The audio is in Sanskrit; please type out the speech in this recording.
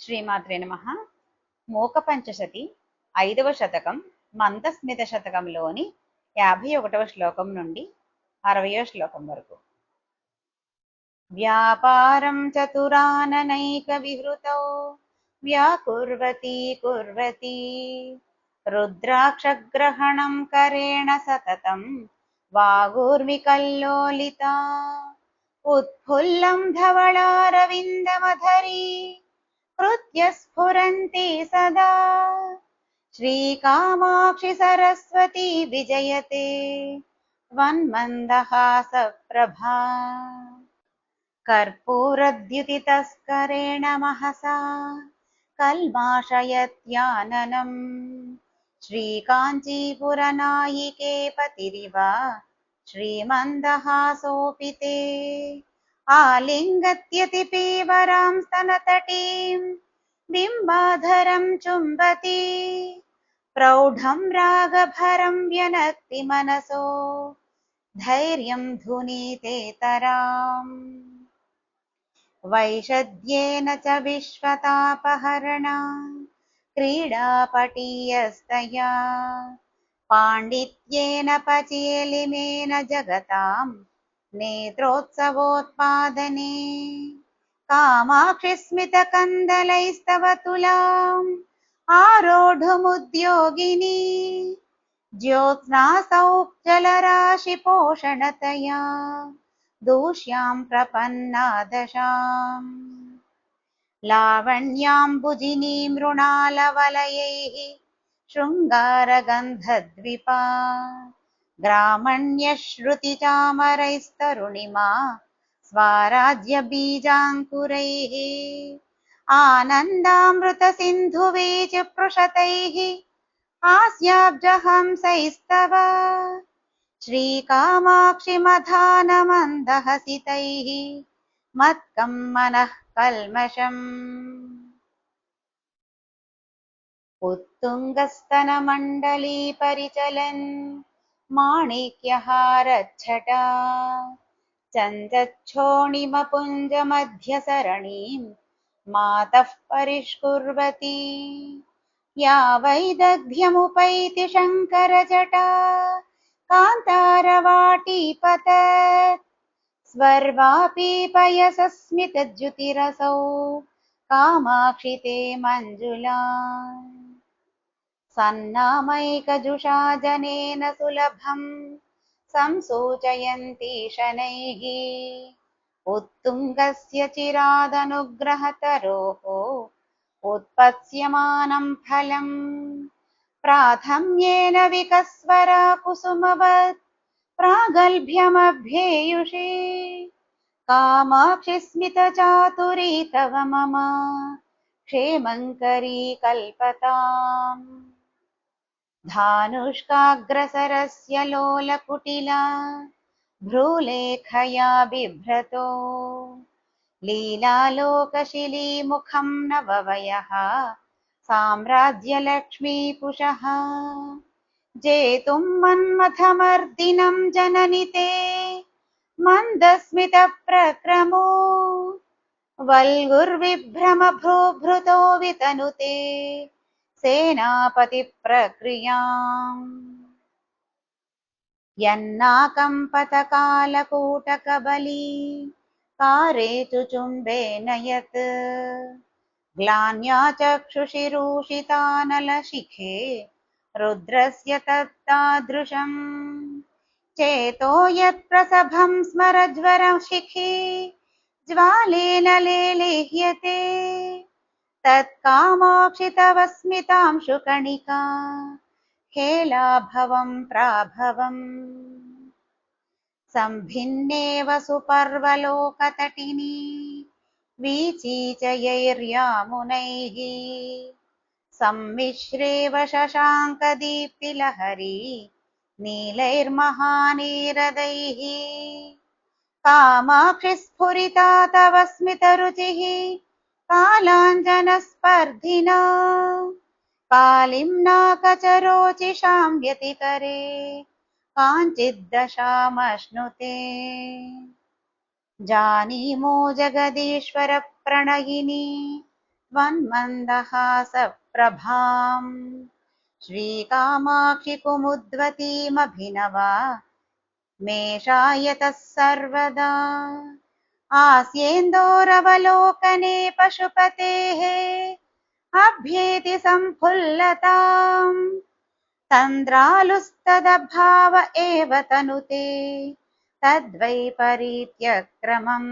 శ్రీమాత్రే నమః. మూక పంచశతి 5వ శతకం మందస్మిత శతకంలోని 51వ శ్లోకం నుండి 60వ శ్లోకం వరకు. వ్యాపారం చతురాననైక విహృతౌ వ్యాకుర్వతి కుర్వతి రుద్రాక్షగ్రహణం కరేణ సతతం వాగూర్మికల్లోలితా ఉత్ఫుల్లం ధవళారవిందమధరీ కృత్య స్ఫురంతి సదా శ్రీకామాక్షి సరస్వతి విజయతే వన్మందహాస ప్రభా కర్పూరద్యుతితస్కరేణ మహసా కల్మాషయత్యాననం శ్రీకాంచీపురనాయికే పతిరివ శ్రీమందహాసోऽपि ते ఆలింగత్యతి పీవరాం స్తనతటీం బింబాధరం చుంబతి ప్రౌఢం రాగభరం వ్యనక్తి మనసో ధైర్యం ధునీతేతరాం వైషద్యేన చ విశ్వతాపహరణా క్రీడాపటీయస్తయా పాండిత్యేన పచేలిమేన జగతాం నేత్రోత్సవోత్పాదనే కామాక్షి స్మితకందలైస్తవ తులాం ఆరోఢుముద్యోగిని జ్యోత్స్నాసౌ జలరాశిపోషణతయా దూష్యాం ప్రపన్నా దశాం లావణ్యాంబుజినీ మృణాలవలయైః శృంగారగంధద్విపా గ్రామణ్యశ్రుతిచామరైస్తరుణిమా స్వారాజ్యబీజాంకురైః ఆనందామృతసింధువీచిపృషతైః हास्याब्जहंसैस्तव श्रीकामाक्षि मधानमन्दहसितैः मत्कं मनः कल्मषम् उत्तुङ्गस्तनमण्डली परिचलन् माणिक्यहारच्छटा चञ्चच्छोणिमपुञ्जमध्यसरणीं मातः परिष्कुर्वती या वैदग्ध्यमुपैति शङ्करजटा कान्तारवाटीपतत् स्वर्वापीपयसस्मितद्युतिरसौ कामाक्षि ते मञ्जुला सन्नामैकजुषा जनेन सुलभं संसूचयन्ती शनैः उत्तुङ्गस्य चिरादनुग्रहतरोः उत्पत्स्यमानं फलं प्राथम्येन विकस्वरा कुसुमवत् प्रागल्भ्यमभ्येयुषे कामाक्षि स्मितचातुरी तव मम क्षेमङ्करी कल्पताम् धानुष्काग्रसरस्य लोलकुटिला भ्रूलेखया बिभ्रतो लीलालोकशिलीमुखं नववयः साम्राज्यलक्ष्मीपुषः जेतुं मन्मथमर्दिनं जननि ते मन्दस्मितप्रक्रमो वल्गुर्विभ्रमभ्रूभृतो वितनुते सेनापतिप्रक्रियाम् यन्नाकम्पतकालकूटकबली कारे चुचुम्बेन यत् ग्लान्या चक्षुषिरूषितानलशिखे रुद्रस्य तत्तादृशम् चेतो यत्प्रसभं स्मरज्वरशिखी ज्वालेन लेलिह्यते तत्कामाक्षि तव स्मितांशुकणिका हेलाभवं प्राभवम् संभिन्नेव सुपर्वलोकतटिनी वीचीचयैर्यामुनैः सम्मिश्रेव शशाङ्कदीप्तिलहरी नीलैर्महानीरदैः कामाक्षि स्फुरिता तव स्मितरुचिः कालाञ्जनस्पर्धिना कालिम्नाकचरोचिषां व्यतिकरे काञ्चिद्दशामश्नुते जानीमो जगदीश्वर प्रणयिनी त्वन्मन्दहासप्रभाम् श्रीकामाक्षि कुमुद्वतीमभिनवा मे शायतः सर्वदा आस्येन्दोरवलोकने पशुपतेः अभ्येति सम्फुल्लताम् तन्द्रालुस्तदभाव एव तनुते तद्वै परीत्यक्रमम्